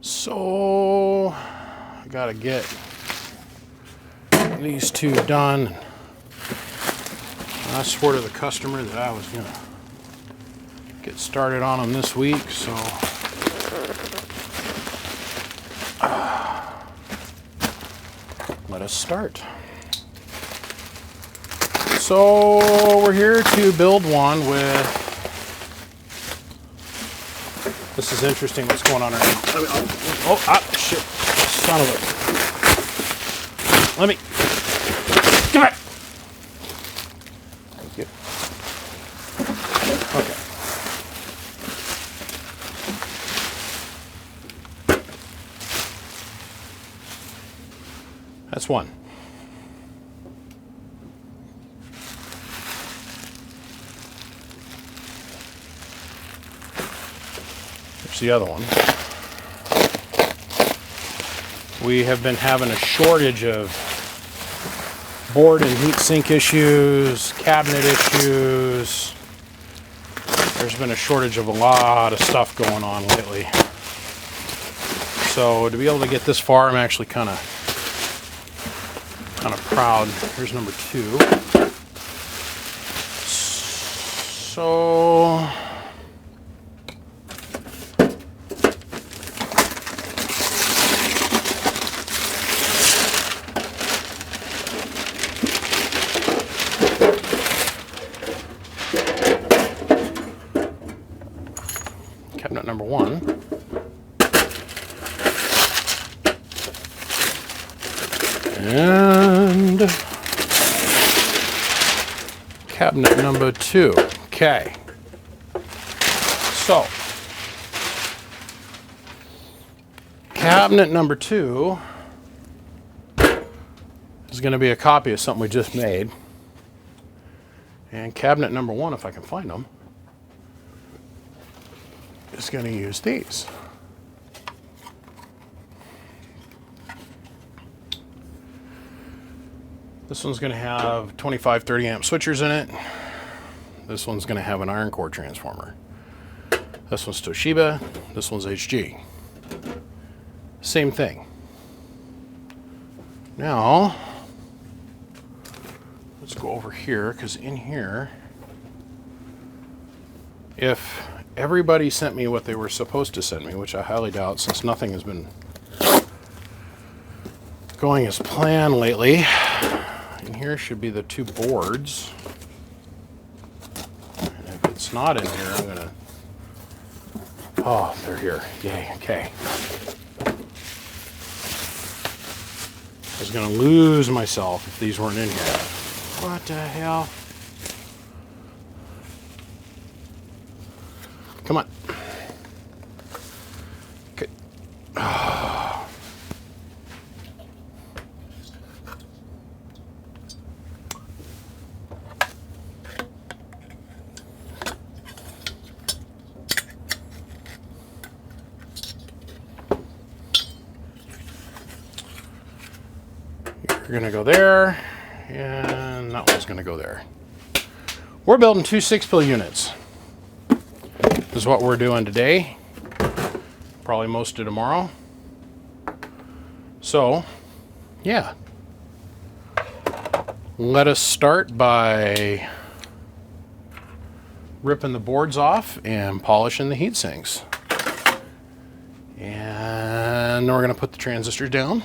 So I gotta get these two done. I swore to the customer that I was gonna get started on them this week, so let us start. So we're here to build one with, this is interesting what's going on right now. Shit, son of a, let me, come back. Thank you. Okay. That's one. Here's the other one. We have been having a shortage of board and heat sink issues, cabinet issues. There's been a shortage of a lot of stuff going on lately. So to be able to get this far, I'm actually kind of proud. Here's number 2. So cabinet number 1. And cabinet number 2. Okay. So, cabinet number 2 is going to be a copy of something we just made. And cabinet number 1, if I can find them, is going to use these. This one's going to have 25, 30 amp switchers in it. This one's going to have an iron core transformer. This one's Toshiba. This one's HG. Same thing. Now, let's go over here, because in here, if everybody sent me what they were supposed to send me, which I highly doubt since nothing has been going as planned lately, and here should be the 2 boards. And if it's not in here, I'm gonna, oh, they're here. Yay, okay. I was gonna lose myself if these weren't in here. What the hell? Come on. Okay. You're gonna go there, and that one's gonna go there. We're building 2 6-pill units. This is what we're doing today. Probably most of tomorrow. So, yeah. Let us start by ripping the boards off and polishing the heat sinks. And then we're going to put the transistors down.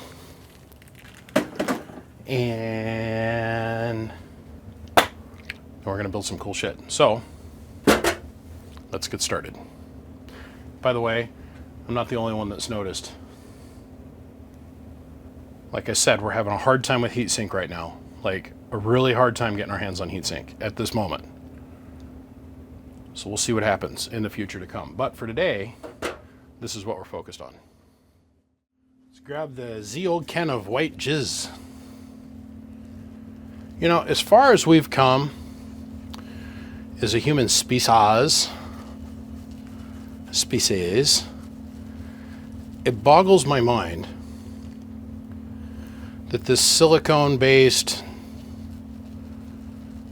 And then we're going to build some cool shit. So, let's get started. By the way, I'm not the only one that's noticed. Like I said, we're having a hard time with heatsink right now. Like, a really hard time getting our hands on heatsink at this moment. So we'll see what happens in the future to come. But for today, this is what we're focused on. Let's grab the Z old can of white jizz. You know, as far as we've come as a human species, it boggles my mind that this silicone-based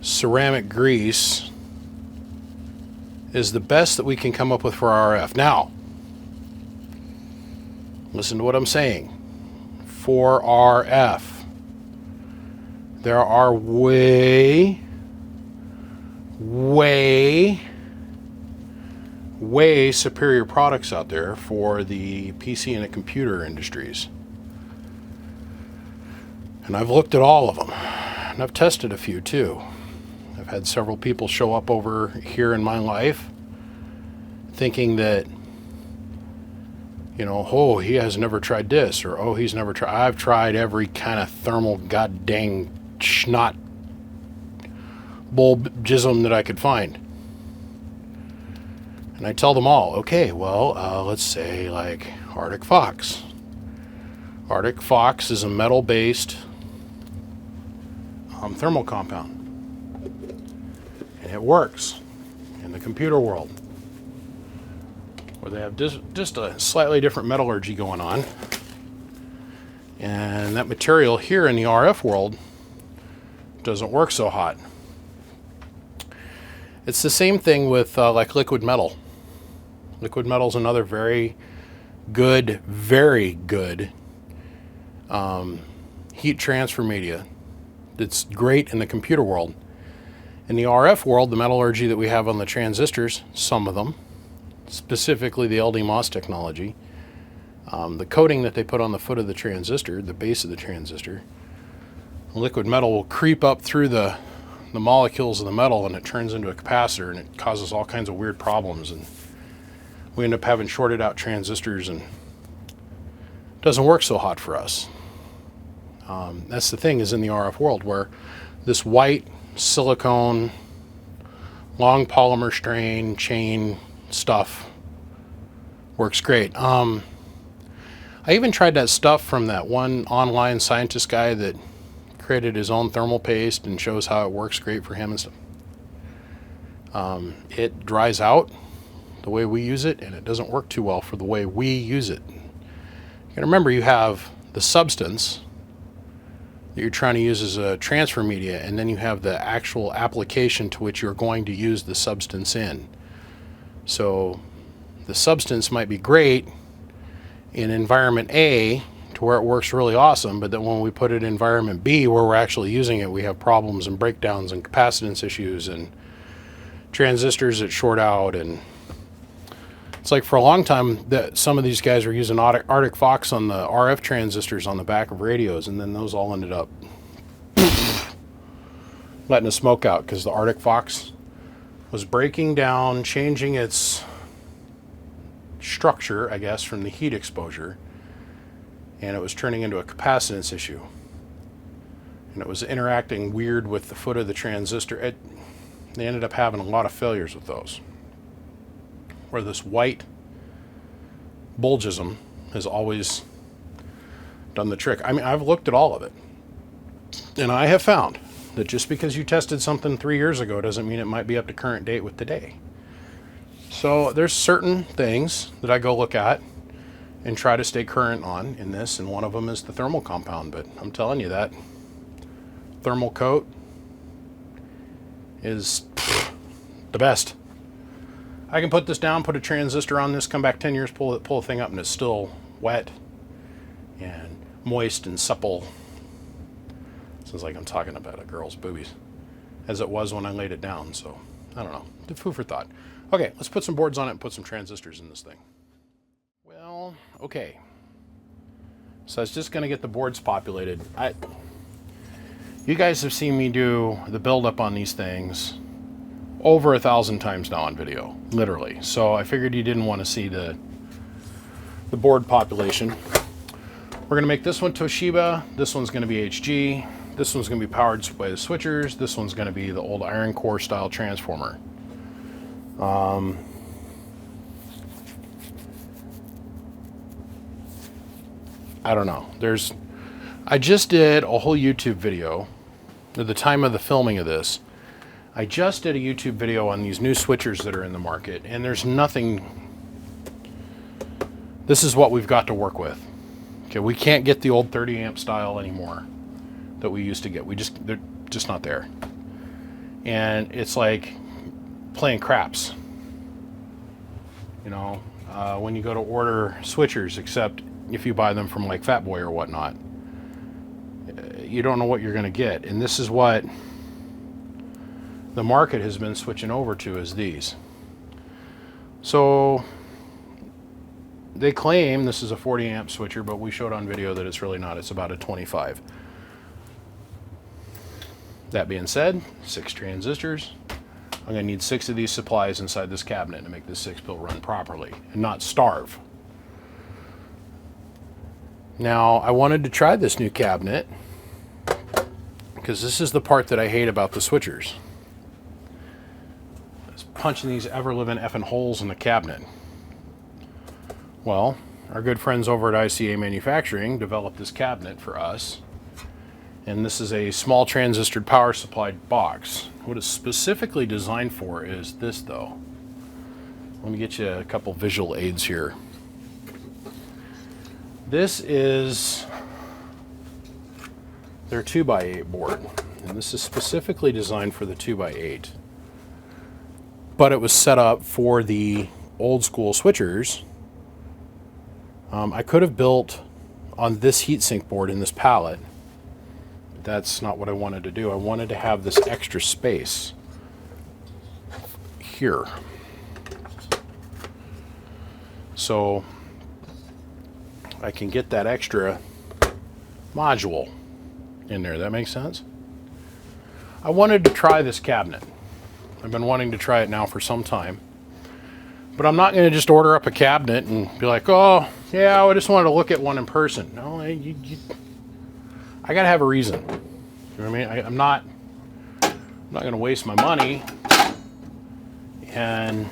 ceramic grease is the best that we can come up with for RF. Now, Listen to what I'm saying. For RF. There are way superior products out there for the PC and the computer industries. And I've looked at all of them. And I've tested a few too. I've had several people show up over here in my life thinking that, you know, oh, he has never tried this, or oh, he's never tried. I've tried every kind of thermal god dang schnot bulbism that I could find. And I tell them all, okay, well, let's say like Arctic Fox. Arctic Fox is a metal-based thermal compound. And it works in the computer world, where they have just a slightly different metallurgy going on. And that material here in the RF world doesn't work so hot. It's the same thing with like liquid metal. Liquid metal is another very good heat transfer media that's great in the computer world. In the RF world, the metallurgy that we have on the transistors, some of them, specifically the LD-MOS technology, the coating that they put on the foot of the transistor, the base of the transistor, liquid metal will creep up through the molecules of the metal, and it turns into a capacitor, and it causes all kinds of weird problems, and we end up having shorted out transistors, and it doesn't work so hot for us. That's the thing, is in the RF world, where this white silicone long polymer strain chain stuff works great. I even tried that stuff from that one online scientist guy that created his own thermal paste and shows how it works great for him and stuff. It dries out the way we use it, and it doesn't work too well for the way we use it. You gotta remember, you have the substance that you're trying to use as a transfer media, and then you have the actual application to which you're going to use the substance in. So the substance might be great in environment A to where it works really awesome, but then when we put it in environment B where we're actually using it, we have problems and breakdowns and capacitance issues and transistors that short out. And it's like, for a long time that some of these guys were using Arctic Fox on the RF transistors on the back of radios, and then those all ended up letting the smoke out because the Arctic Fox was breaking down, changing its structure, I guess, from the heat exposure, and it was turning into a capacitance issue, and it was interacting weird with the foot of the transistor. They ended up having a lot of failures with those, where this white bulgism has always done the trick. I mean, I've looked at all of it, and I have found that just because you tested something 3 years ago doesn't mean it might be up to current date with today. So there's certain things that I go look at and try to stay current on in this, and one of them is the thermal compound. But I'm telling you, that thermal coat is the best. I can put this down, put a transistor on this, come back 10 years, pull the thing up, and it's still wet and moist and supple. Sounds like I'm talking about a girl's boobies, as it was when I laid it down. So I don't know, food for thought. Okay, let's put some boards on it and put some transistors in this thing. Well, okay. So I was just gonna get the boards populated. You guys have seen me do the build-up on these things over 1,000 times now on video, literally. So I figured you didn't want to see the board population. We're gonna make this one Toshiba, this one's gonna be HG, this one's gonna be powered by the switchers, this one's gonna be the old iron core style transformer. I don't know. I just did a whole YouTube video at the time of the filming of this. I just did a YouTube video on these new switchers that are in the market, and there's nothing. This is what we've got to work with. Okay, we can't get the old 30 amp style anymore that we used to get. They're just not there. And it's like playing craps. You know, when you go to order switchers, except if you buy them from like Fat Boy or whatnot. You don't know what you're going to get. And this is what the market has been switching over to, is these. So they claim this is a 40 amp switcher, but we showed on video that it's really not. It's about a 25. That being said, 6 transistors. I'm going to need 6 of these supplies inside this cabinet to make this 6-pill run properly and not starve. Now, I wanted to try this new cabinet because this is the part that I hate about the switchers. It's punching these ever-living effing holes in the cabinet. Well, our good friends over at ICA Manufacturing developed this cabinet for us. And this is a small transistored power supply box. What it's specifically designed for is this, though. Let me get you a couple visual aids here. This is their 2x8 board. And this is specifically designed for the 2x8. But it was set up for the old school switchers. I could have built on this heatsink board in this pallet. That's not what I wanted to do. I wanted to have this extra space here. So I can get that extra module in there. That makes sense? I wanted to try this cabinet. I've been wanting to try it now for some time. But I'm not going to just order up a cabinet and be like, oh, yeah, I just wanted to look at one in person. No, I got to have a reason. You know what I mean? I'm not going to waste my money and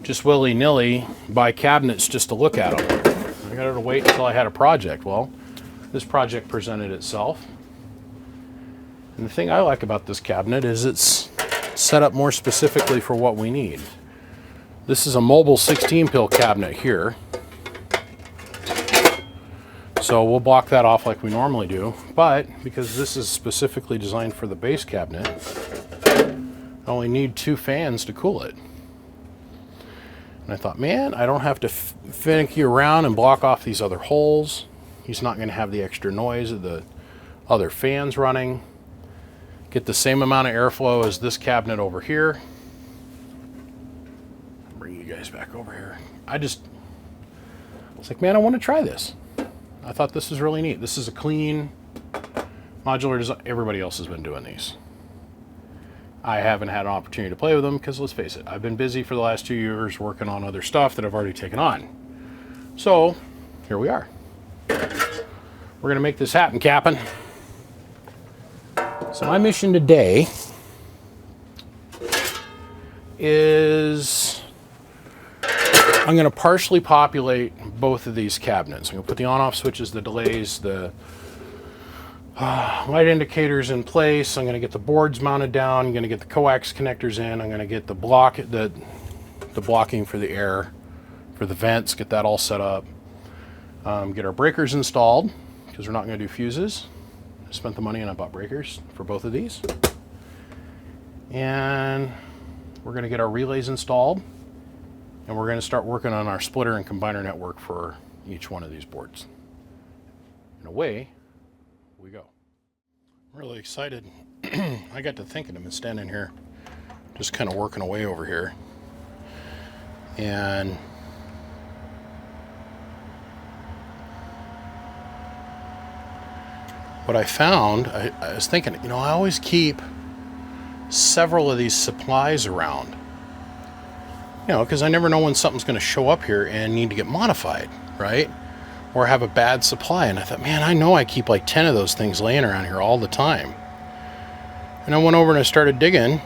just willy-nilly buy cabinets just to look at them. I got to wait until I had a project. Well, this project presented itself. And the thing I like about this cabinet is it's set up more specifically for what we need. This is a mobile 16-pill cabinet here. So we'll block that off like we normally do, but because this is specifically designed for the base cabinet, I only need 2 fans to cool it. And I thought, man, I don't have to finicky around and block off these other holes. He's not going to have the extra noise of the other fans running. Get the same amount of airflow as this cabinet over here. Bring you guys back over here. I was like, man, I want to try this. I thought this was really neat. This is a clean modular design. Everybody else has been doing these. I haven't had an opportunity to play with them because, let's face it, I've been busy for the last 2 years working on other stuff that I've already taken on. So here we are. We're going to make this happen, Cap'n. So my mission today is I'm going to partially populate both of these cabinets. I'm going to put the on-off switches, the delays, the light indicators in place. I'm going to get the boards mounted down. I'm going to get the coax connectors in. I'm going to get the blocking for the air, for the vents, get that all set up. Get our breakers installed because we're not going to do fuses. I spent the money and I bought breakers for both of these. And we're going to get our relays installed. And we're going to start working on our splitter and combiner network for each one of these boards. And away we go. I'm really excited. I got to thinking, I've been standing here just kind of working away over here. And what I found, I was thinking, you know, I always keep several of these supplies around. You know, because I never know when something's going to show up here and need to get modified, right? Or have a bad supply. And I thought, man, I know I keep like 10 of those things laying around here all the time. And I went over and I started digging.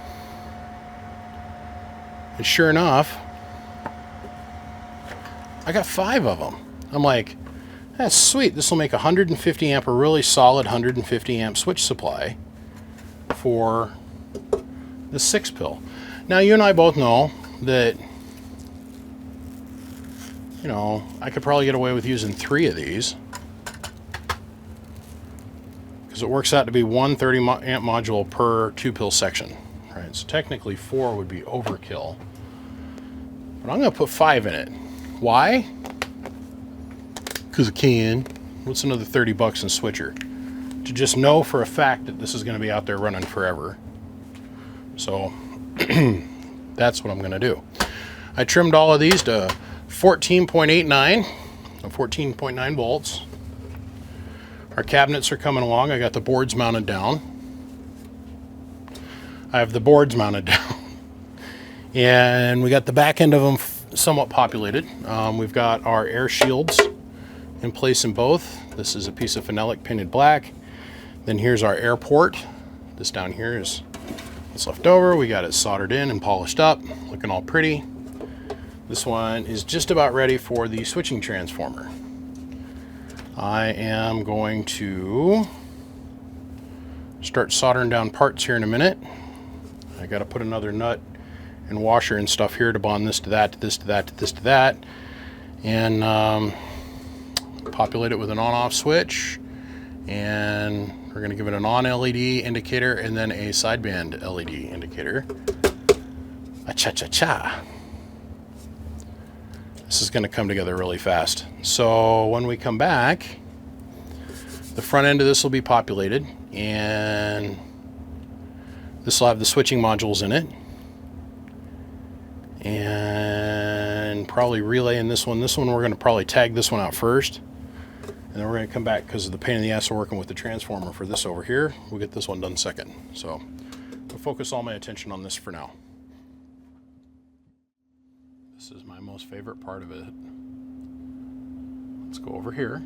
And sure enough, I got 5 of them. I'm like, that's sweet. This will make a 150 amp, a really solid 150 amp switch supply for the 6-pill. Now, you and I both know that, you know, I could probably get away with using 3 of these because it works out to be one 30 amp module per 2-pill section, right? So technically 4 would be overkill, but I'm going to put 5 in it. Why? because I can. What's another 30 bucks in switcher? To just know for a fact that this is going to be out there running forever. So that's what I'm going to do. I trimmed all of these to 14.89, 14.9 volts. Our cabinets are coming along. I got the boards mounted down. I have the boards mounted down. And we got the back end of them somewhat populated. We've got our air shields in place in both. This is a piece of phenolic painted black. Then here's our air port. This down here is what's left over. We got it soldered in and polished up, looking all pretty. This one is just about ready for the switching transformer. I am going to start soldering down parts here in a minute. I got to put another nut and washer and stuff here to bond this to that, to this to that, to this to that, and populate it with an on-off switch. And we're going to give it an on LED indicator and then a sideband LED indicator. Cha-cha-cha. This is going to come together really fast. So when we come back, the front end of this will be populated, and this will have the switching modules in it, and probably relay in this one. This one we're going to probably tag this one out first, and then we're going to come back because of the pain in the ass of working with the transformer for this over here. We'll get this one done second. So I'll focus all my attention on this for now. This is my most favorite part of it. Let's go over here.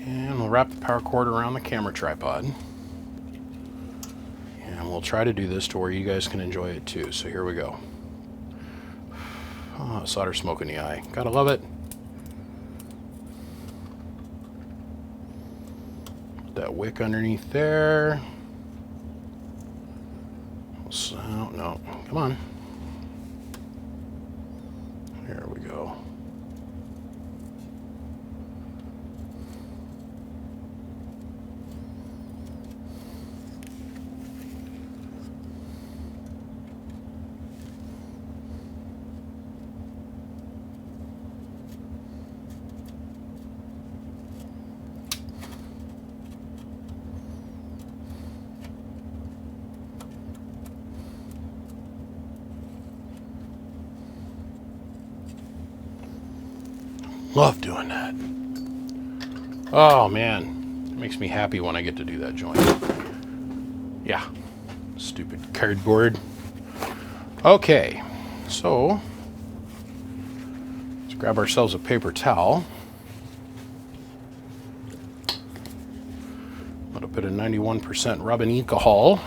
And we'll wrap the power cord around the camera tripod. And we'll try to do this to where you guys can enjoy it too. So here we go. Oh, solder smoke in the eye. Gotta love it. Put that wick underneath there. So, no, come on. Here we go. Love doing that. Oh man, it makes me happy when I get to do that joint. Yeah, stupid cardboard. Okay, so let's grab ourselves a paper towel. A little bit of 91% rubbing alcohol.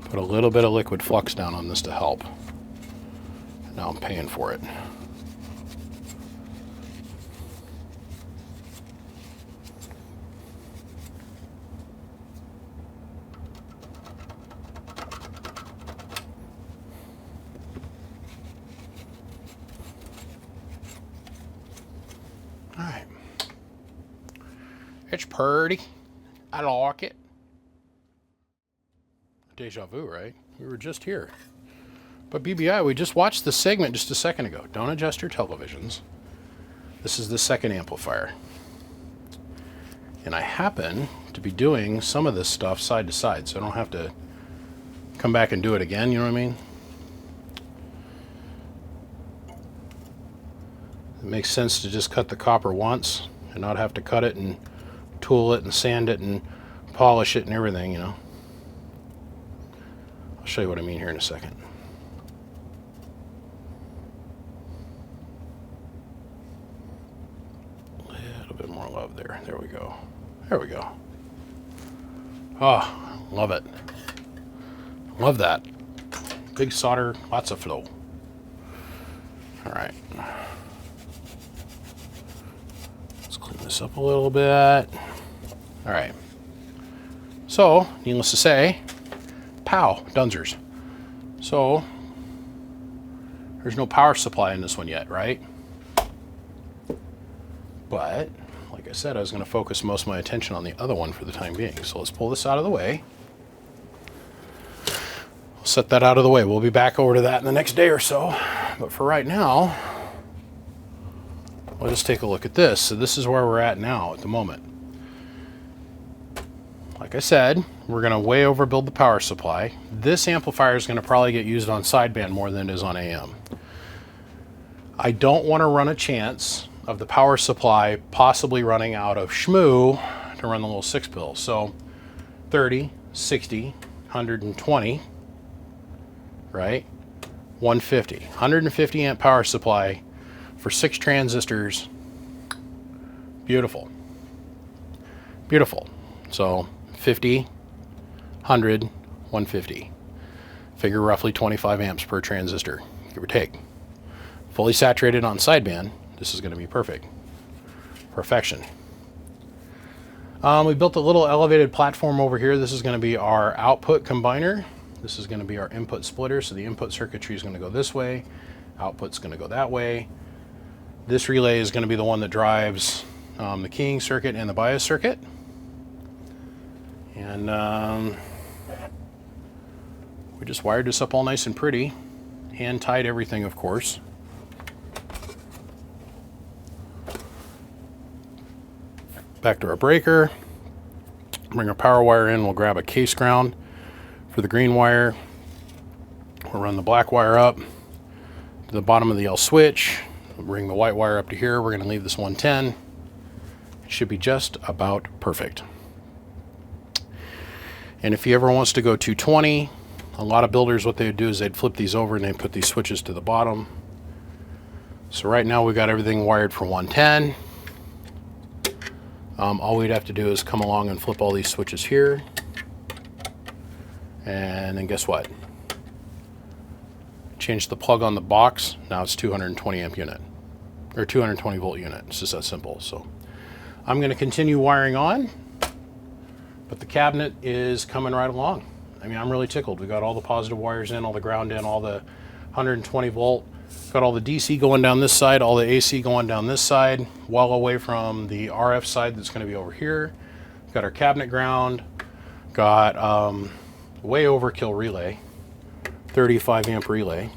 Put a little bit of liquid flux down on this to help. Now I'm paying for it. All right. It's pretty. I like it. Deja vu, right? We were just here. But BBI, we just watched the segment just a second ago. Don't adjust your televisions. This is the second amplifier. And I happen to be doing some of this stuff side to side, so I don't have to come back and do it again, you know what I mean? It makes sense to just cut the copper once and not have to cut it and tool it and sand it and polish it and everything, you know? I'll show you what I mean here in a second. A little bit more love there. There we go. There we go. Oh, love it. Love that. Big solder, lots of flow. All right. Let's clean this up a little bit. All right. So, needless to say, pow, dunzers. So, there's no power supply in this one yet, right? But, like I said, I was going to focus most of my attention on the other one for the time being. So let's pull this out of the way. We'll set that out of the way. We'll be back over to that in the next day or so. But for right now, let's just take a look at this. So this is where we're at now at the moment. Like I said, we're going to way overbuild the power supply. This amplifier is going to probably get used on sideband more than it is on AM. I don't want to run a chance of the power supply possibly running out of shmoo to run the little 6-pill. So 30, 60, 120, right? 150. 150 amp power supply for 6 transistors. Beautiful. Beautiful. So 50, 100, 150. Figure roughly 25 amps per transistor, give or take. Fully saturated on sideband, this is going to be perfect. Perfection. We built a little elevated platform over here. This is going to be our output combiner. This is going to be our input splitter. So the input circuitry is going to go this way. Output's going to go that way. This relay is going to be the one that drives the keying circuit and the bias circuit. And we just wired this up all nice and pretty. Hand tied everything, of course. Back to our breaker. Bring our power wire in. We'll grab a case ground for the green wire. We'll run the black wire up to the bottom of the L switch. We'll bring the white wire up to here. We're going to leave this 110. It should be just about perfect. And if he ever wants to go 220, a lot of builders, what they would do is they'd flip these over and they'd put these switches to the bottom. So right now we got everything wired for 110. All we'd have to do is come along and flip all these switches here. And then guess what? Change the plug on the box. Now it's 220 amp unit, or 220 volt unit. It's just that simple. So I'm going to continue wiring on, but the cabinet is coming right along. I mean, I'm really tickled. We got all the positive wires in, all the ground in, all the 120 volt. Got all the DC going down this side, all the AC going down this side, well away from the RF side that's going to be over here. Got our cabinet ground. Got way overkill relay, 35 amp relay.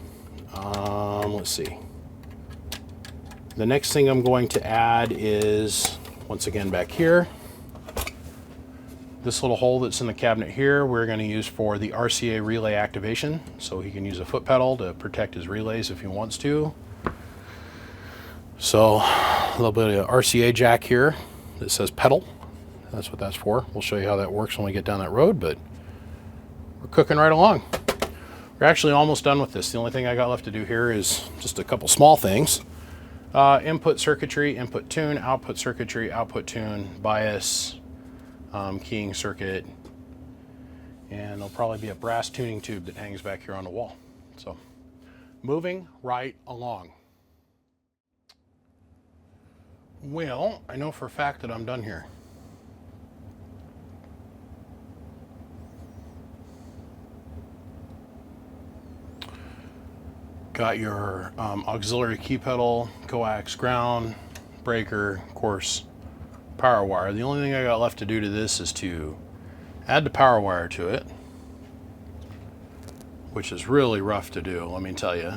Let's see. The next thing I'm going to add is, once again back here, this little hole that's in the cabinet here, we're going to use for the RCA relay activation. So he can use a foot pedal to protect his relays if he wants to. So a little bit of RCA jack here that says pedal. That's what that's for. We'll show you how that works when we get down that road, but we're cooking right along. We're actually almost done with this. The only thing I got left to do here is just a couple small things. Input circuitry, input tune, output circuitry, output tune, bias, keying circuit, and there'll probably be a brass tuning tube that hangs back here on the wall. So moving right along. Well, I know for a fact that I'm done here. Got your auxiliary key pedal, coax, ground, breaker, of course, power wire. The only thing I got left to do to this is to add the power wire to it, which is really rough to do, let me tell you.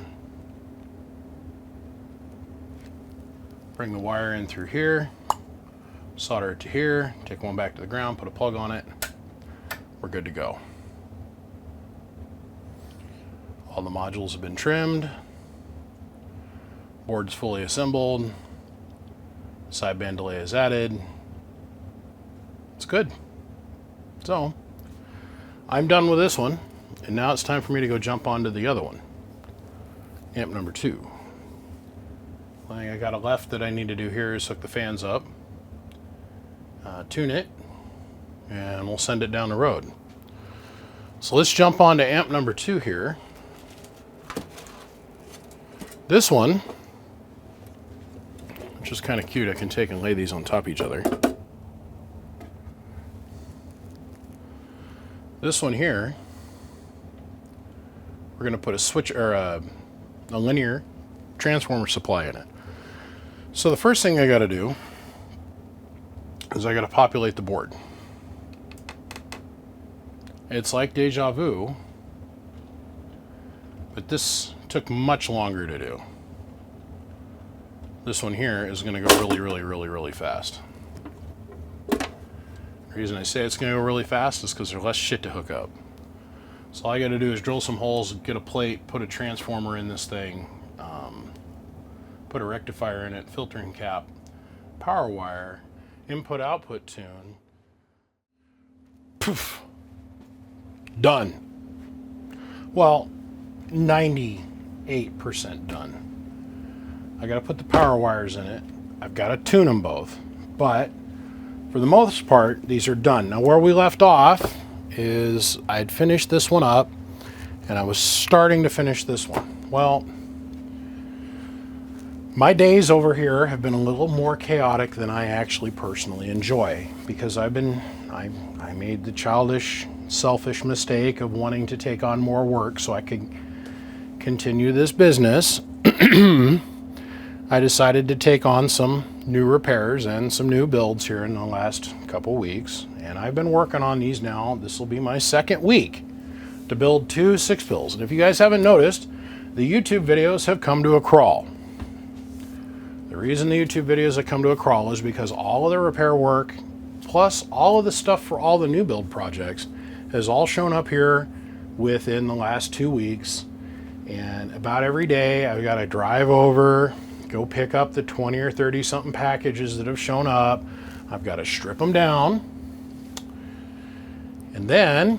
Bring the wire in through here, solder it to here, take one back to the ground, put a plug on it. We're good to go. All the modules have been trimmed. Board's fully assembled. Sideband delay is added. It's good. So, I'm done with this one, and now it's time for me to go jump onto the other one. Amp number 2. The thing I got left that I need to do here is hook the fans up, tune it, and we'll send it down the road. So let's jump on to amp number 2 here. This one, which is kind of cute, I can take and lay these on top of each other. This one here, we're going to put a switch or a linear transformer supply in it. So the first thing I got to do is I got to populate the board. It's like deja vu, but this took much longer to do. This one here is going to go really fast. The reason I say it's going to go really fast is because there's less shit to hook up. So all I got to do is drill some holes, get a plate, put a transformer in this thing, put a rectifier in it, filtering cap, power wire, input-output tune. Poof. Done. Well, 98% done. I got to put the power wires in it. I've got to tune them both. But for the most part, these are done. Now where we left off is I'd finished this one up and I was starting to finish this one. Well, my days over here have been a little more chaotic than I actually personally enjoy, because I made the childish, selfish mistake of wanting to take on more work so I could continue this business. I decided to take on some new repairs and some new builds here in the last couple weeks, and I've been working on these now. This will be my second week to build 2 6-pills. And if you guys haven't noticed, the YouTube videos have come to a crawl. The reason the YouTube videos have come to a crawl is because all of the repair work, plus all of the stuff for all the new build projects, has all shown up here within the last 2 weeks. And about every day I've got to drive over, go pick up the 20 or 30 something packages that have shown up. I've got to strip them down, and then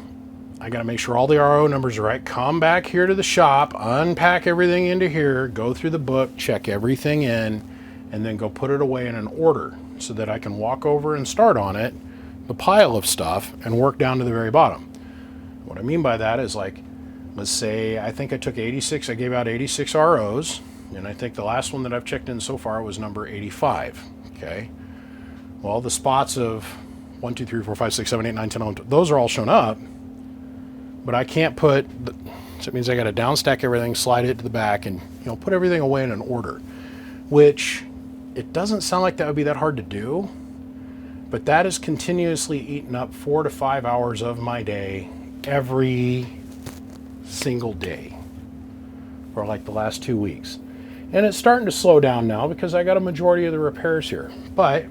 I got to make sure all the RO numbers are right, come back here to the shop, unpack everything into here, go through the book, check everything in, and then go put it away in an order so that I can walk over and start on it, the pile of stuff, and work down to the very bottom. What I mean by that is, like, let's say I think I took 86, I gave out 86 ROs, and I think the last one that I've checked in so far was number 85, okay? Well, the spots of 1, 2, 3, 4, 5, 6, 7, 8, 9, 10, 11, those are all shown up, but I can't put, so it means I got to downstack everything, slide it to the back, and, you know, put everything away in an order, which it doesn't sound like that would be that hard to do, but that is continuously eating up 4 to 5 hours of my day every single day for like the last 2 weeks. And it's starting to slow down now because I got a majority of the repairs here. But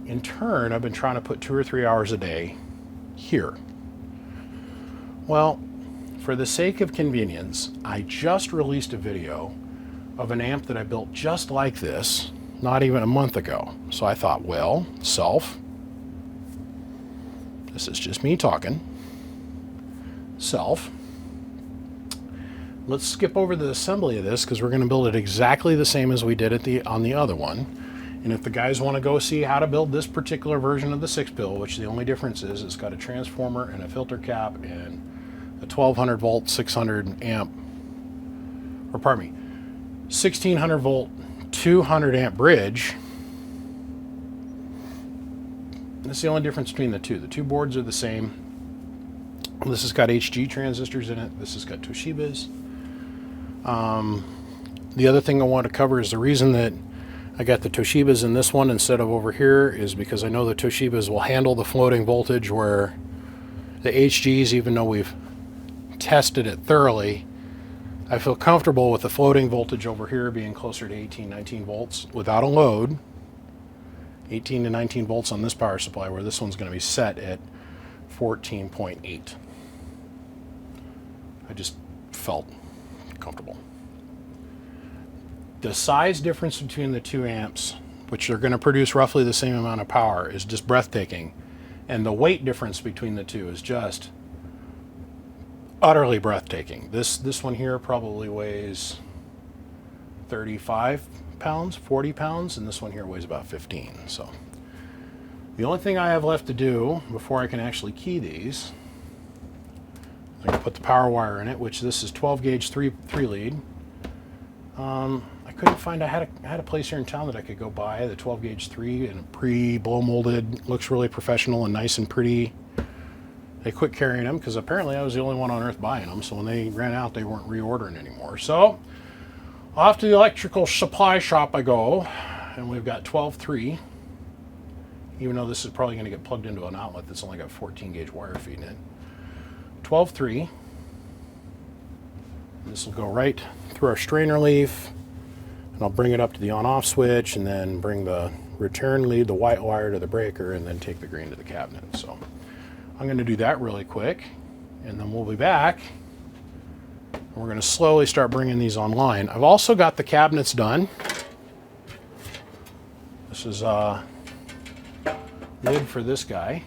in turn, I've been trying to put 2 or 3 hours a day here. Well, for the sake of convenience, I just released a video of an amp that I built just like this, not even a month ago. So I thought, well, this is just me talking. Let's skip over the assembly of this because we're going to build it exactly the same as we did on the other one. And if the guys want to go see how to build this particular version of the 6-pill, which the only difference is it's got a transformer and a filter cap and a 1200 volt 600 amp, or pardon me, 1600 volt 200 amp bridge. That's the only difference between the two. The two boards are the same. This has got HG transistors in it. This has got Toshibas. The other thing I want to cover is the reason that I got the Toshibas in this one instead of over here is because I know the Toshibas will handle the floating voltage, where the HGs, even though we've tested it thoroughly, I feel comfortable with the floating voltage over here being closer to 18, 19 volts without a load. 18 to 19 volts on this power supply, where this one's going to be set at 14.8. I just felt comfortable. The size difference between the two amps, which are going to produce roughly the same amount of power, is just breathtaking. And the weight difference between the two is just utterly breathtaking. This one here probably weighs 35 pounds, 40 pounds, and this one here weighs about 15. So the only thing I have left to do before I can actually key these, I'm going to put the power wire in it, which this is 12 gauge 3 lead. I couldn't find, I had a place here in town that I could go buy the 12 gauge 3 and pre-blow molded, looks really professional and nice and pretty. They quit carrying them because apparently I was the only one on earth buying them. So when they ran out, they weren't reordering anymore. So off to the electrical supply shop I go, and we've got 12.3. Even though this is probably going to get plugged into an outlet that's only got 14 gauge wire feeding it. 12.3. This will go right through our strainer leaf, and I'll bring it up to the on-off switch, and then bring the return lead, the white wire, to the breaker, and then take the green to the cabinet. So I'm going to do that really quick, and then we'll be back. And we're going to slowly start bringing these online. I've also got the cabinets done. This is lid for this guy.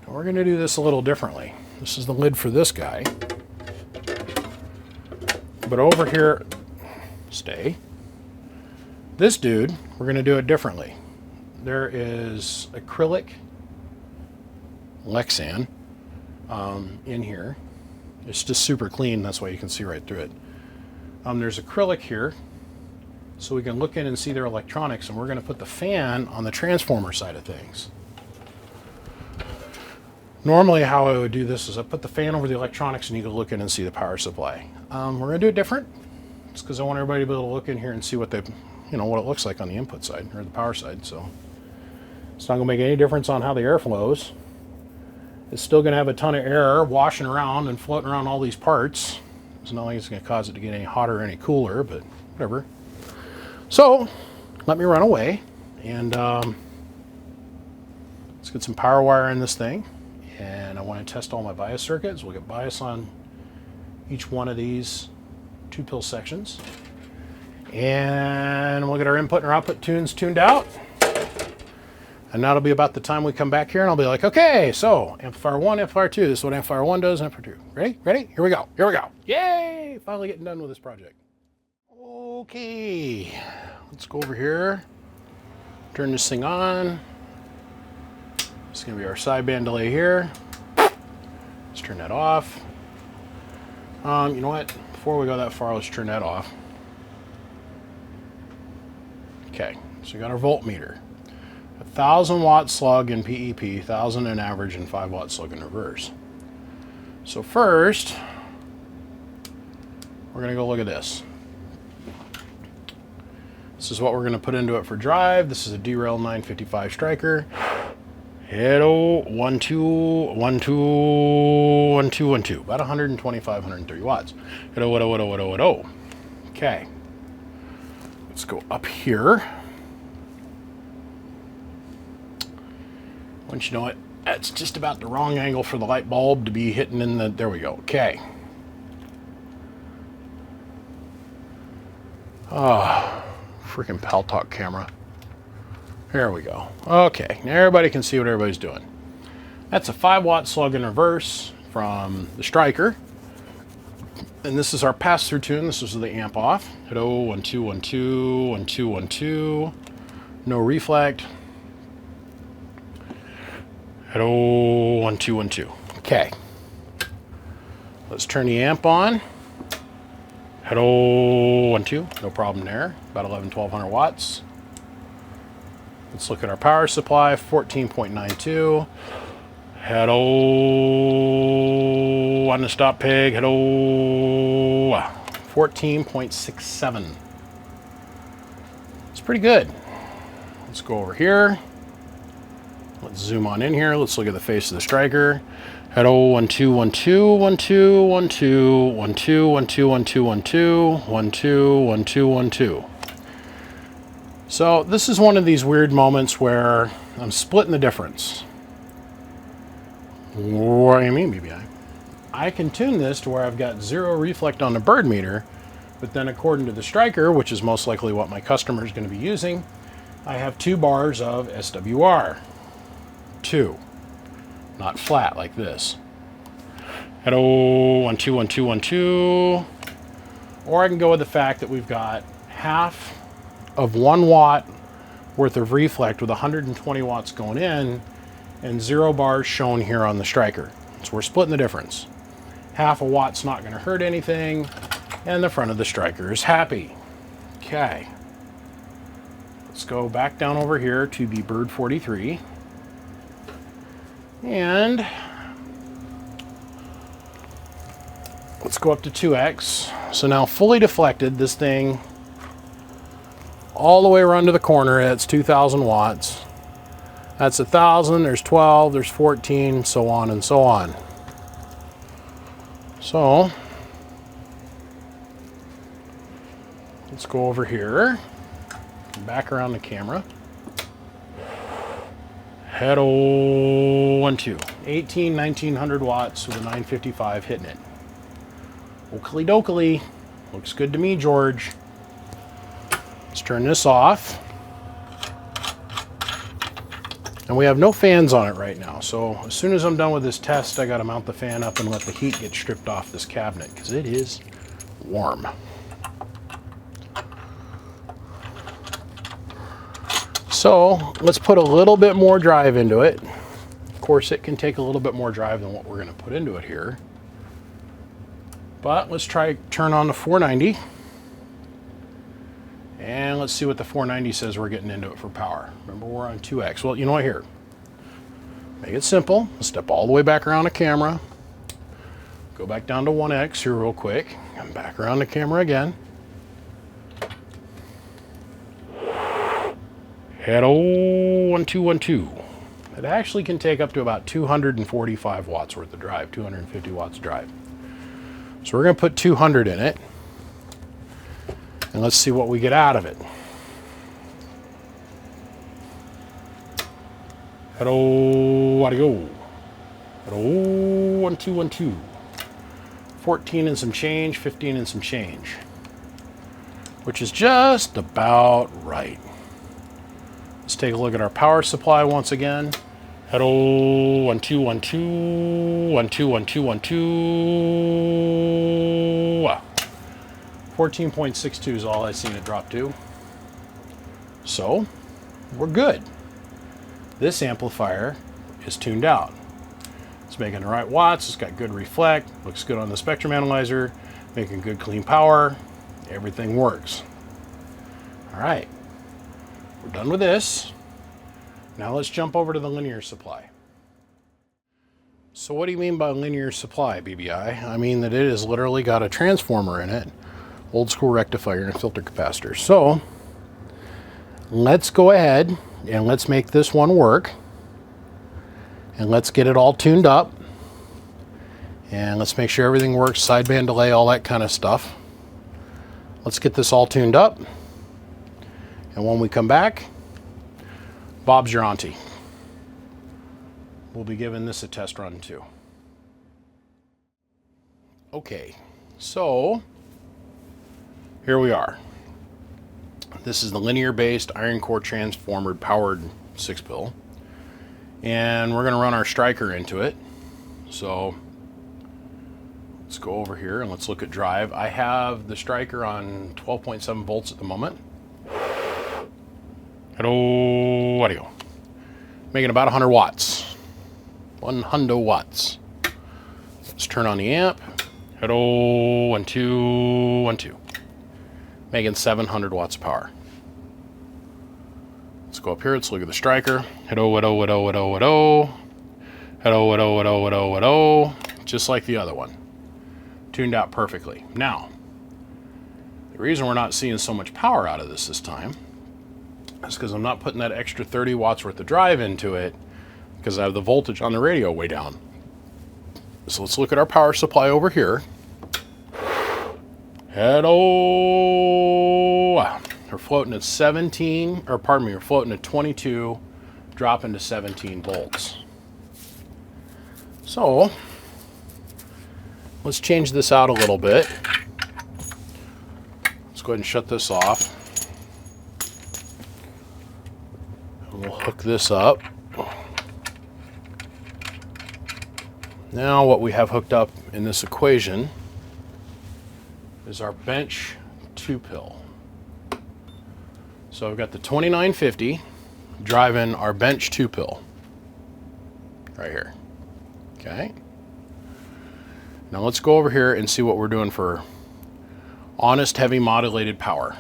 And we're going to do this a little differently. This is the lid for this guy. But over here, this dude, we're going to do it differently. There is acrylic Lexan in here. It's just super clean, that's why you can see right through it. There's acrylic here, so we can look in and see their electronics, and we're going to put the fan on the transformer side of things. Normally how I would do this is I put the fan over the electronics and you can look in and see the power supply. We're going to do it different. It's because I want everybody to be able to look in here and see what what it looks like on the input side or the power side. So it's not going to make any difference on how the air flows. It's still going to have a ton of air washing around and floating around all these parts. It's not like it's going to cause it to get any hotter or any cooler, but whatever. So let me run away, and let's get some power wire in this thing. And I want to test all my bias circuits. We'll get bias on each one of these 2-pill sections. And we'll get our input and our output tunes tuned out. And that'll be about the time we come back here, and I'll be like, okay, so amplifier 1, amplifier 2. This is what amplifier 1 does, amplifier 2. Ready? Ready? Here we go. Here we go. Yay! Finally getting done with this project. Okay, let's go over here, turn this thing on. It's going to be our sideband delay here. Let's turn that off. You know what? Before we go that far, let's turn that off. Okay, so we got our voltmeter. 1,000 watt slug in PEP, 1,000 in average, and 5 watt slug in reverse. So first, we're going to go look at this. This is what we're going to put into it for drive. This is a derail 955 striker. Hello, 1 2 1 2 1 2 1 2. About 125, 130 watts. Hello. Okay. Let's go up here. Once you know it, that's just about the wrong angle for the light bulb to be hitting in the. There we go. Okay. Oh. Freaking Paltalk camera. There we go. Okay, now everybody can see what everybody's doing. That's a 5 watt slug in reverse from the striker. And this is our pass-through tune. This is the amp off. Hello, 1 2 1 2 1 2 1 2. No reflect. Hello, 1 2 1 2. Okay. Let's turn the amp on. Hello, 1 2. No problem there. About 1200 watts. Let's look at our power supply. 14.92. Hello, on the stop peg. Hello, 14.67. It's pretty good. Let's go over here. Let's zoom on in here. Let's look at the face of the striker. Hello, 1 2 1 2 1 2 1 2 1 2 1 2 1 2 1 2 1 2 1 2 1 2. So this is one of these weird moments where I'm splitting the difference. What do you mean, BBI? I can tune this to where I've got 0 reflect on the bird meter, but then according to the striker, which is most likely what my customer is going to be using, I have 2 bars of SWR. 2. Not flat like this. Hello, 1 2 1 2 1 2. Or I can go with the fact that we've got half of 1 watt worth of reflect with 120 watts going in and 0 bars shown here on the striker. So we're splitting the difference. Half a watt's not going to hurt anything, and the front of the striker is happy. Okay. Let's go back down over here to the Bird 43. And let's go up to 2x. So now fully deflected, this thing all the way around to the corner, it's 2,000 watts. That's 1,000, there's 12, there's 14, so on and so on. So let's go over here, back around the camera. Head 1, 2. 1900 watts with a 955 hitting it. Oakley dokley. Looks good to me, George. Let's turn this off. And we have no fans on it right now. So as soon as I'm done with this test, I got to mount the fan up and let the heat get stripped off this cabinet because it is warm. So let's put a little bit more drive into it. Of course, it can take a little bit more drive than what we're going to put into it here. But let's try turn on the 490. And let's see what the 490 says we're getting into it for power. Remember, we're on 2x. Well, you know what, here. Make it simple. Step all the way back around the camera. Go back down to 1x here real quick. And back around the camera again. Head 1, 2, 1, 2. It actually can take up to about 245 watts worth of drive, 250 watts drive. So we're going to put 200 in it. And let's see what we get out of it. Hello, what do you go? Hello, 1, 2, 1, 2. 14 and some change, 15 and some change. Which is just about right. Let's take a look at our power supply once again. Hello, 1, 2, 1, 2, 1, 2, 1, 2, 1, 2. 14.62 is all I've seen it drop to. So, we're good. This amplifier is tuned out. It's making the right watts, it's got good reflect, looks good on the spectrum analyzer, making good clean power, everything works. All right, we're done with this. Now let's jump over to the linear supply. So what do you mean by linear supply, BBI? I mean that it has literally got a transformer in it, old school rectifier and filter capacitor. So let's go ahead and let's make this one work. And let's get it all tuned up. And let's make sure everything works, sideband delay, all that kind of stuff. Let's get this all tuned up. And when we come back, Bob's your auntie. We'll be giving this a test run too. Okay, so here we are. This is the linear based iron core transformer powered 6-pill. And we're gonna run our striker into it. So let's go over here and let's look at drive. I have the striker on 12.7 volts at the moment. Hello, audio. Making about 100 watts. 100 watts. Let's turn on the amp. Hello, 1, 2, 1, 2. Making 700 watts of power. Let's go up here, let's look at the striker. Hello, hello, hello, hello, hello. Hello, hello, hello, hello, hello. Just like the other one. Tuned out perfectly. Now, the reason we're not seeing so much power out of this time is because I'm not putting that extra 30 watts worth of drive into it because I have the voltage on the radio way down. So let's look at our power supply over here. Hello. We're floating at 17, or pardon me, we're floating at 22, dropping to 17 volts. So let's change this out a little bit. Let's go ahead and shut this off. And we'll hook this up. Now what we have hooked up in this equation is our bench 2-pill. So I've got the 2950 driving our bench 2-pill right here. Okay. Now let's go over here and see what we're doing for honest heavy modulated power.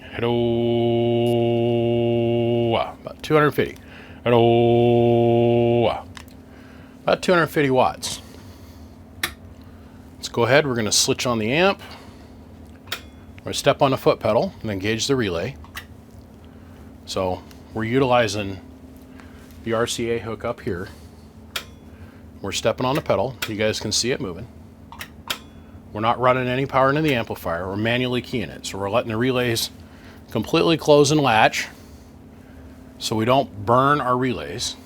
Hello, about 250. Hello. About 250 watts. Let's go ahead, we're going to switch on the amp. We're going to step on the foot pedal and engage the relay. So we're utilizing the RCA hook up here. We're stepping on the pedal. You guys can see it moving. We're not running any power into the amplifier. We're manually keying it. So we're letting the relays completely close and latch so we don't burn our relays.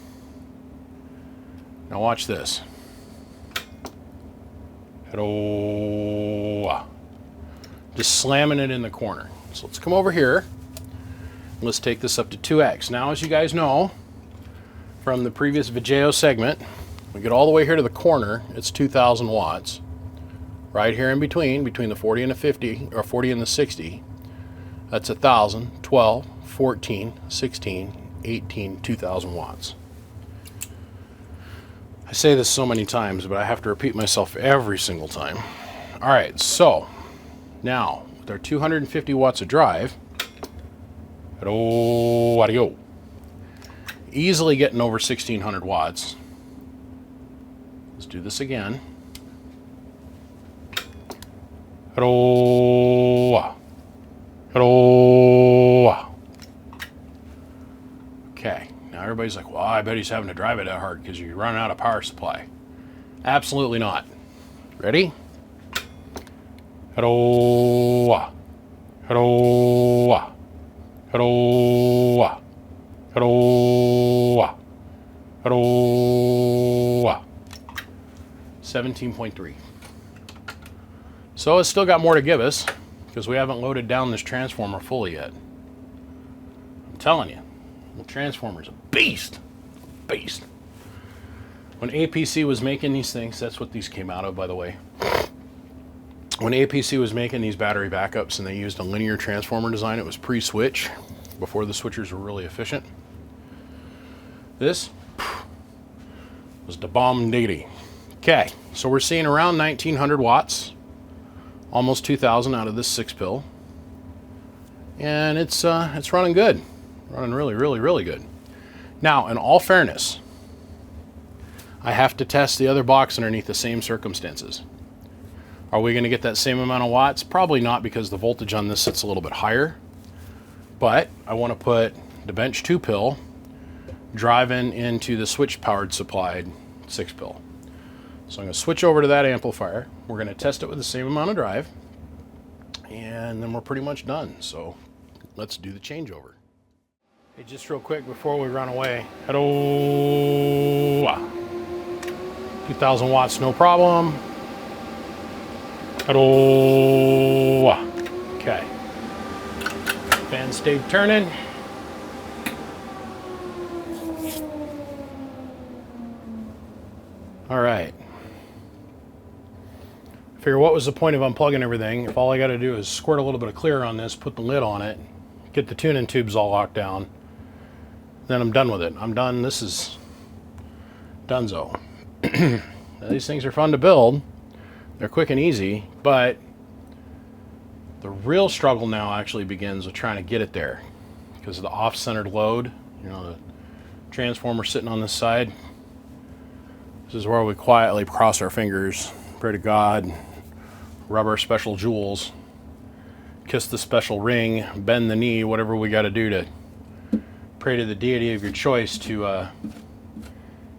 Now watch this. Hello. Just slamming it in the corner. So let's come over here. Let's take this up to 2x. Now, as you guys know from the previous video segment, we get all the way here to the corner, it's 2,000 watts. Right here in between the 40 and the 50, or 40 and the 60, that's 1,000, 12, 14, 16, 18, 2,000 watts. I say this so many times, but I have to repeat myself every single time. All right, so now with our 250 watts of drive, easily getting over 1,600 watts. Let's do this again. Okay, now everybody's like, well, I bet he's having to drive it that hard because you're running out of power supply. Absolutely not. Ready? Hello. 17.3. So it's still got more to give us because we haven't loaded down this transformer fully yet. I'm telling you, the transformer's a beast. Beast. When APC was making these things, that's what these came out of, by the way. When APC was making these battery backups and they used a linear transformer design, it was pre-switch, before the switchers were really efficient. This was the bomb diggity. Okay, so we're seeing around 1,900 watts, almost 2,000 out of this 6-pill, and it's running good, running really good. Now, in all fairness, I have to test the other box underneath the same circumstances. Are we going to get that same amount of watts? Probably not, because the voltage on this sits a little bit higher. But I want to put the bench 2-pill driving into the switch-powered supplied 6-pill. So I'm going to switch over to that amplifier. We're going to test it with the same amount of drive, and then we're pretty much done. So let's do the changeover. Hey, just real quick before we run away. Hello. 2,000 watts, no problem. Hello. Okay. Fan stayed turning. All right. Figure, what was the point of unplugging everything if all I got to do is squirt a little bit of clear on this, put the lid on it, get the tuning tubes all locked down, then I'm done with it. I'm done. This is donezo. These things are fun to build. They're quick and easy, but the real struggle now actually begins with trying to get it there because of the off-centered load. You know, the transformer sitting on this side. This is where we quietly cross our fingers, pray to God, rub our special jewels, kiss the special ring, bend the knee, whatever we got to do to pray to the deity of your choice to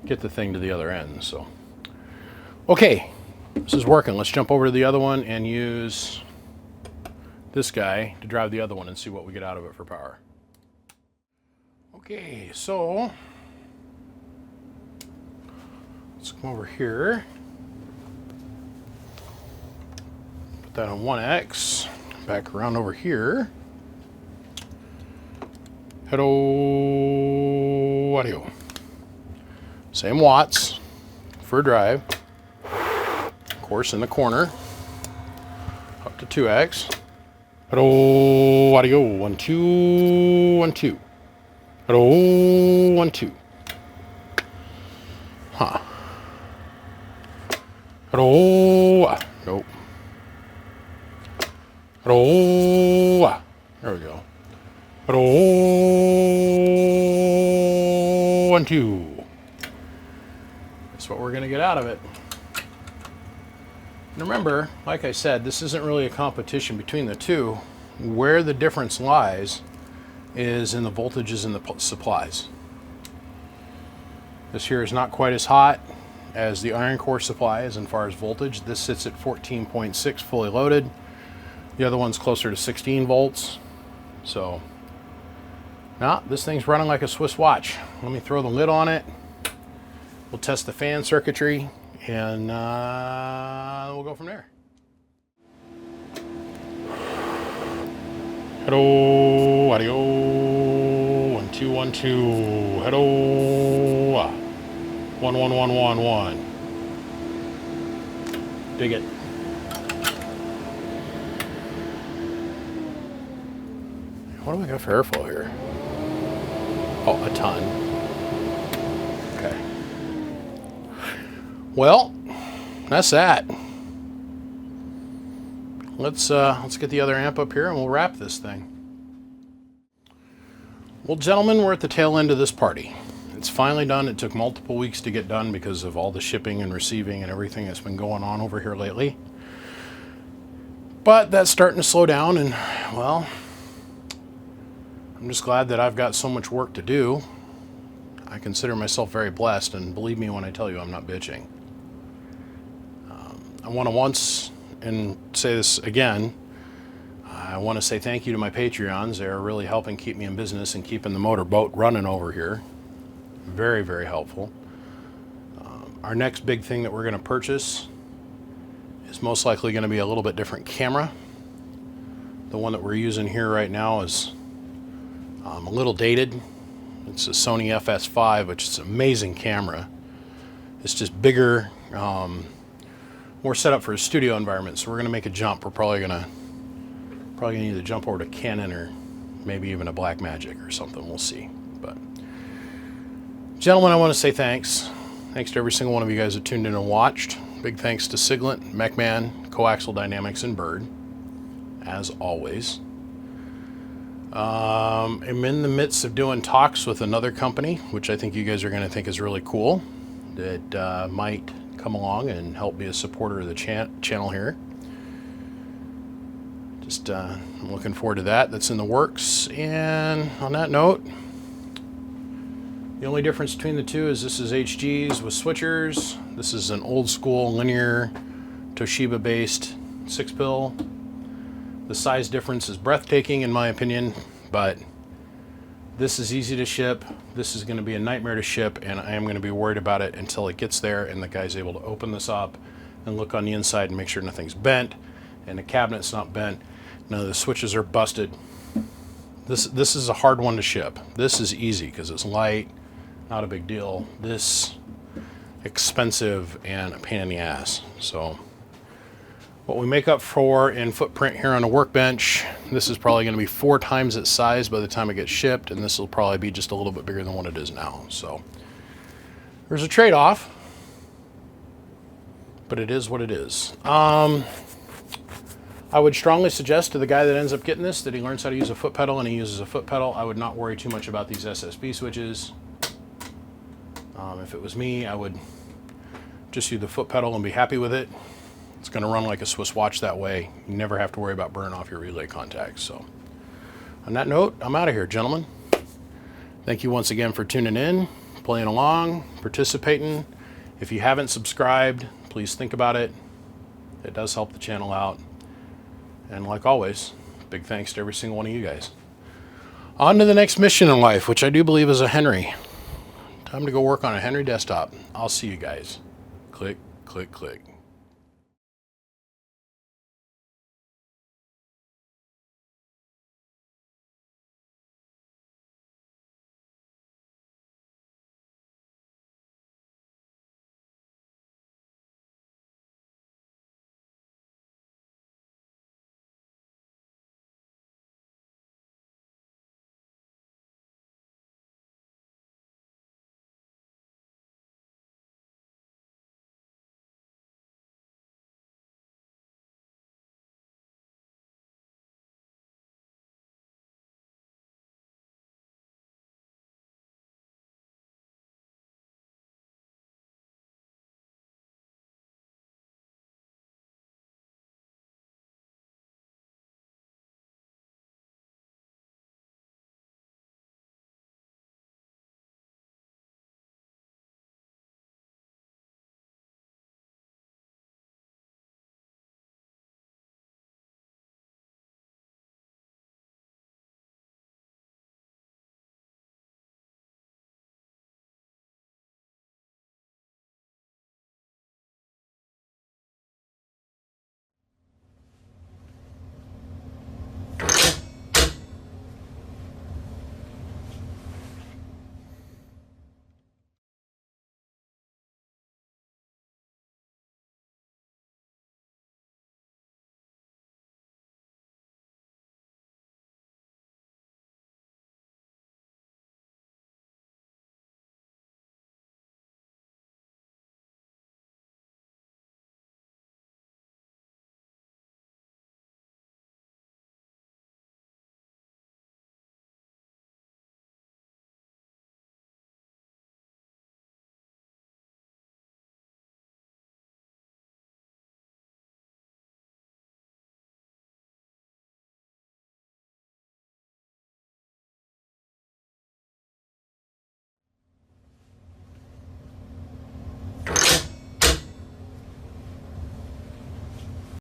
get the thing to the other end. So, okay, this is working. Let's jump over to the other one and use this guy to drive the other one and see what we get out of it for power. Okay, so let's come over here. Put that on 1X. Back around over here. Hello, audio. Same watts for drive. Of course, in the corner. Up to 2X. Hello, audio. 1, 2, 1, 2. Hello, 1, 2. Huh. Hello. Nope. Hello. There we go. Hello. 1, 2. That's what we're going to get out of it. And remember, like I said, this isn't really a competition between the two. Where the difference lies is in the voltages and the supplies. This here is not quite as hot as the iron core supply is as far as voltage. This sits at 14.6 fully loaded. The other one's closer to 16 volts. So, now this thing's running like a Swiss watch. Let me throw the lid on it. We'll test the fan circuitry, and we'll go from there. Hello, audio, 1 2 1 2. Hello, 1 1 1 1 1. Dig it. What do we got for airflow here? Oh, a ton. Okay. Well, that's that. Let's get the other amp up here and we'll wrap this thing. Well, gentlemen, we're at the tail end of this party. It's finally done. It took multiple weeks to get done because of all the shipping and receiving and everything that's been going on over here lately. But that's starting to slow down, and well, I'm just glad that I've got so much work to do. I consider myself very blessed, and believe me when I tell you I'm not bitching. I want to once and say this again. I want to say thank you to my Patreons. They're really helping keep me in business and keeping the motorboat running over here. Very, very helpful. Our next big thing that we're going to purchase is most likely going to be a little bit different camera. The one that we're using here right now is a little dated. It's a Sony FS5, which is an amazing camera. It's just bigger, more set up for a studio environment. So we're going to make a jump. We're probably going to either jump over to Canon or maybe even a Blackmagic or something. We'll see. But gentlemen, I want to say thanks. Thanks to every single one of you guys that tuned in and watched. Big thanks to Siglet, MechMan, Coaxial Dynamics, and Bird, as always. I'm in the midst of doing talks with another company, which I think you guys are going to think is really cool, that might come along and help be a supporter of the channel here. Just I'm looking forward to that. That's in the works. And on that note, the only difference between the two is this is HGs with switchers. This is an old school linear Toshiba based 6-pill. The size difference is breathtaking in my opinion, but this is easy to ship. This is going to be a nightmare to ship, and I am going to be worried about it until it gets there and the guy's able to open this up and look on the inside and make sure nothing's bent and the cabinet's not bent. None of the switches are busted. This is a hard one to ship. This is easy because it's light, not a big deal. This expensive and a pain in the ass. So what we make up for in footprint here on the workbench, this is probably going to be 4 times its size by the time it gets shipped, and this will probably be just a little bit bigger than what it is now. So there's a trade-off, but it is what it is. I would strongly suggest to the guy that ends up getting this that he learns how to use a foot pedal and he uses a foot pedal. I would not worry too much about these SSB switches. If it was me, I would just use the foot pedal and be happy with it. It's going to run like a Swiss watch that way. You never have to worry about burning off your relay contacts. So on that note, I'm out of here, gentlemen. Thank you once again for tuning in, playing along, participating. If you haven't subscribed, please think about it. It does help the channel out. And like always, big thanks to every single one of you guys. On to the next mission in life, which I do believe is a Henry. Time to go work on a Henry desktop. I'll see you guys. Click, click, click.